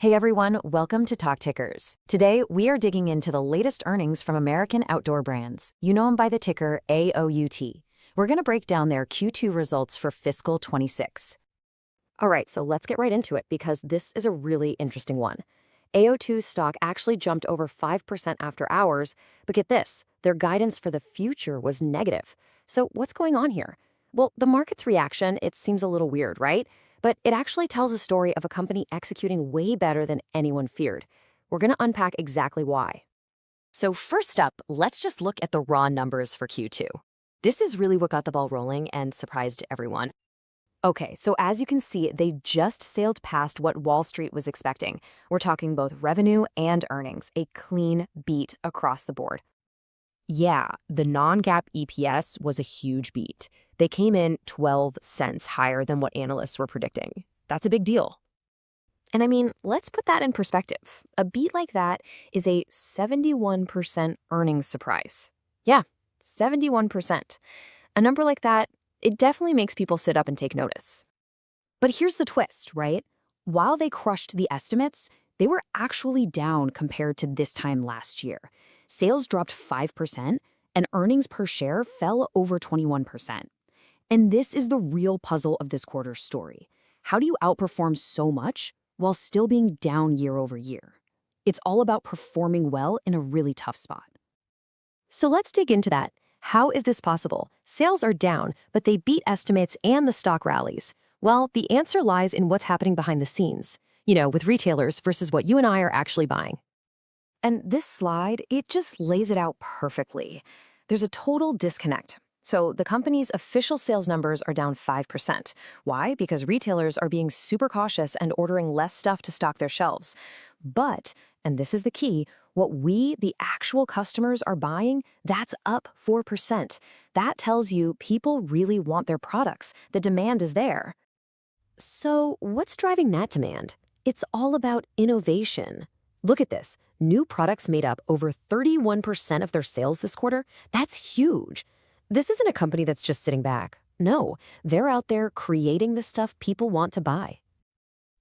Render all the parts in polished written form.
Hey everyone, welcome to Talk Tickers. Today, we are digging into the latest earnings from American outdoor brands. You know them by the ticker AOUT. We're going to break down their Q2 results for fiscal 26. All right, so let's get right into it because this is a really interesting one. AO2's stock actually jumped over 5% after hours, but get this, their guidance for the future was negative. So what's going on here? Well, the market's reaction, it seems a little weird, right? But it actually tells a story of a company executing way better than anyone feared. We're going to unpack exactly why. So first up, let's just look at the raw numbers for Q2. This is really what got the ball rolling and surprised everyone. Okay, so as you can see, they just sailed past what Wall Street was expecting. We're talking both revenue and earnings, a clean beat across the board. Yeah, the non-GAAP EPS was a huge beat. They came in 12 cents higher than what analysts were predicting. That's a big deal. And I mean, let's put that in perspective. A beat like that is a 71% earnings surprise. Yeah, 71%. A number like that, it definitely makes people sit up and take notice. But here's the twist, right? While they crushed the estimates, they were actually down compared to this time last year. Sales dropped 5%, and earnings per share fell over 21%. And this is the real puzzle of this quarter's story. How do you outperform so much while still being down year over year? It's all about performing well in a really tough spot. So let's dig into that. How is this possible? Sales are down, but they beat estimates and the stock rallies. Well, the answer lies in what's happening behind the scenes, with retailers versus what you and I are actually buying. And this slide, it just lays it out perfectly. There's a total disconnect. So the company's official sales numbers are down 5%. Why? Because retailers are being super cautious and ordering less stuff to stock their shelves. But, and this is the key, what we, the actual customers, are buying, that's up 4%. That tells you people really want their products. The demand is there. So what's driving that demand? It's all about innovation. Look at this. New products made up over 31% of their sales this quarter. That's huge. This isn't a company that's just sitting back. No, they're out there creating the stuff people want to buy.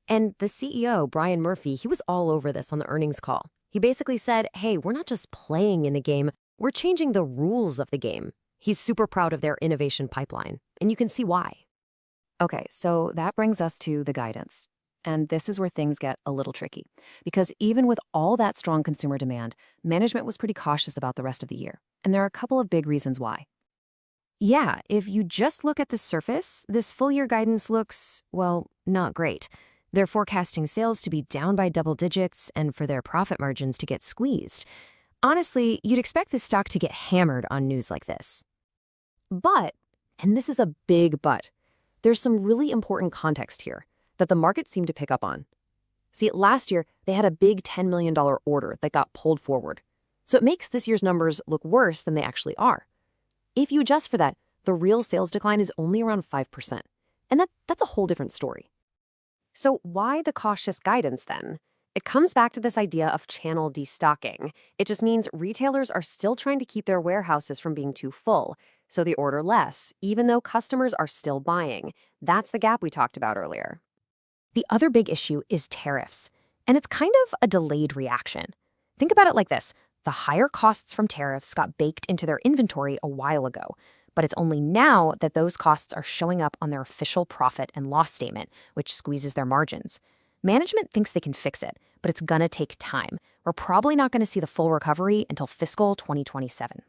And the CEO, Brian Murphy, he was all over this on the earnings call. He basically said, hey, we're not just playing in the game, we're changing the rules of the game. He's super proud of their innovation pipeline, and you can see why. Okay, so that brings us to the guidance. And this is where things get a little tricky. Because even with all that strong consumer demand, management was pretty cautious about the rest of the year. And there are a couple of big reasons why. Yeah, if you just look at the surface, this full-year guidance looks, well, not great. They're forecasting sales to be down by double digits and for their profit margins to get squeezed. Honestly, you'd expect this stock to get hammered on news like this. But, and this is a big but, there's some really important context here that the market seemed to pick up on. See, last year, they had a big $10 million order that got pulled forward. So it makes this year's numbers look worse than they actually are. If you adjust for that, the real sales decline is only around 5%. And that's a whole different story. So why the cautious guidance then? It comes back to this idea of channel destocking. It just means retailers are still trying to keep their warehouses from being too full, so they order less, even though customers are still buying. That's the gap we talked about earlier. The other big issue is tariffs, and it's kind of a delayed reaction. Think about it like this. The higher costs from tariffs got baked into their inventory a while ago, but it's only now that those costs are showing up on their official profit and loss statement, which squeezes their margins. Management thinks they can fix it, but it's gonna take time. We're probably not gonna see the full recovery until fiscal 2027.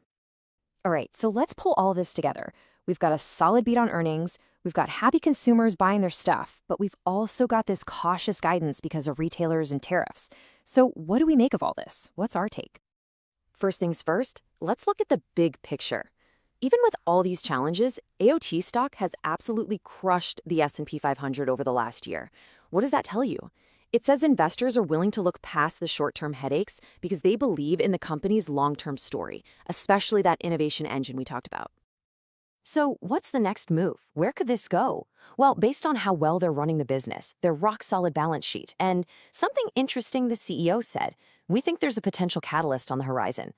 All right, so let's pull all this together. We've got a solid beat on earnings, we've got happy consumers buying their stuff, but we've also got this cautious guidance because of retailers and tariffs. So what do we make of all this? What's our take? First things first, let's look at the big picture. Even with all these challenges, AOT stock has absolutely crushed the S&P 500 over the last year. What does that tell you? It says investors are willing to look past the short-term headaches because they believe in the company's long-term story, especially that innovation engine we talked about. So what's the next move? Where could this go? Well, based on how well they're running the business, their rock-solid balance sheet, and something interesting the CEO said, we think there's a potential catalyst on the horizon.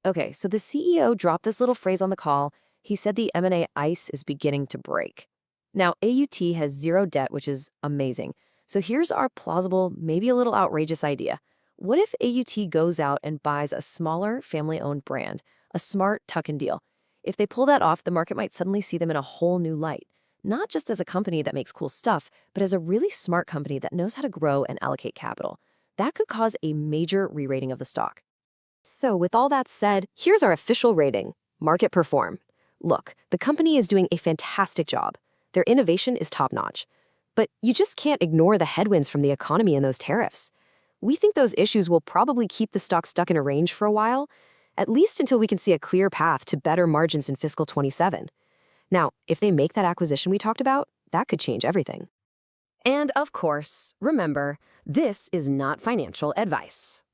Okay, so the CEO dropped this little phrase on the call. He said the M&A ice is beginning to break. Now, AUT has zero debt, which is amazing. So here's our plausible, maybe a little outrageous idea. What if AUT goes out and buys a smaller family-owned brand, a smart tuck-in deal? If they pull that off, the market might suddenly see them in a whole new light, not just as a company that makes cool stuff, but as a really smart company that knows how to grow and allocate capital. That could cause a major re-rating of the stock. So with all that said, here's our official rating. Market perform. Look, the company is doing a fantastic job. Their innovation is top-notch. But you just can't ignore the headwinds from the economy and those tariffs. We think those issues will probably keep the stock stuck in a range for a while, at least until we can see a clear path to better margins in fiscal 27. Now, if they make that acquisition we talked about, that could change everything. And of course, remember, this is not financial advice.